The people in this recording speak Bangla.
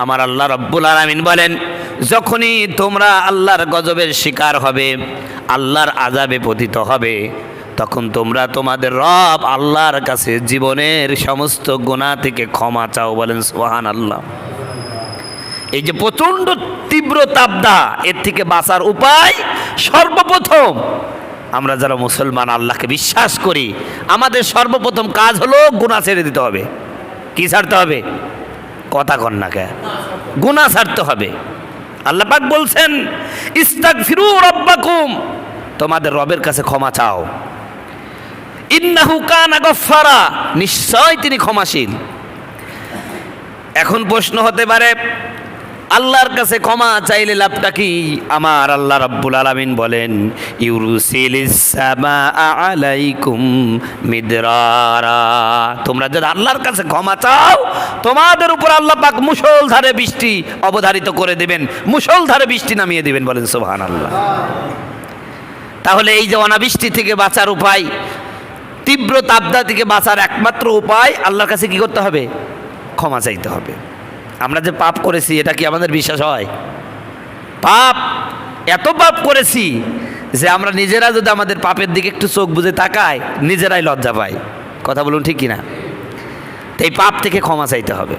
আমার আল্লাহ রাব্বুল আলামিন বলেন, যখনই তোমরা আল্লাহর গজবের শিকার হবে, আল্লাহর আযাবে পতিত হবে, তখন তোমরা তোমাদের রব আল্লাহর কাছে জীবনের সমস্ত গুনাহ থেকে ক্ষমা চাও। বলেন সুবহানাল্লাহ। এই যে প্রচণ্ড তীব্র তাপদা, এর থেকে বাঁচার উপায় সর্বপ্রথম আমরা যারা মুসলমান আল্লাহকে বিশ্বাস করি, আমাদের সর্বপ্রথম কাজ হলো গুনাহ ছেড়ে দিতে হবে। কি ছাড়তে হবে? কথা কন না কে? গুনাহ ছাড়তে হবে। আল্লাহ পাক বলছেন, ইস্তাগফিরু রাব্বাকুম, তোমাদের রবের কাছে ক্ষমা চাও। ইন্নাহু কানা গফফারা, নিশ্চয় তিনি ক্ষমাশীল। এখন প্রশ্ন হতে পারে, আল্লাহর কাছে ক্ষমা চাইলে লাভটা কি? আমার আল্লাহ রাব্বুল আলামিন বলেন, ইউরসিলিস সামাআ আলাইকুম মিদরারা, তোমরা যদি আল্লাহর কাছে ক্ষমা চাও, তোমাদের উপর আল্লাহ পাক মুষলধারে বৃষ্টি অবধারিত করে দেবেন, মুষলধারে বৃষ্টি নামিয়ে দিবেন। বলেন সুবহানাল্লাহ। তাহলে এই যে অনাবৃষ্টি থেকে বাঁচার উপায়, তীব্র তাপদা থেকে বাঁচার একমাত্র উপায় আল্লাহর কাছে কি করতে হবে? ক্ষমা চাইতে হবে। আমরা যে পাপ করেছি, এটা কি আমাদের বিশ্বাস হয়? পাপ, এত পাপ করেছি যে আমরা নিজেরা যদি আমাদের পাপের দিকে একটু চোখ বুজে তাকাই, নিজেরাই লজ্জা পাই। কথা বলুন ঠিক কিনা? এই পাপ থেকে ক্ষমা চাইতে হবে।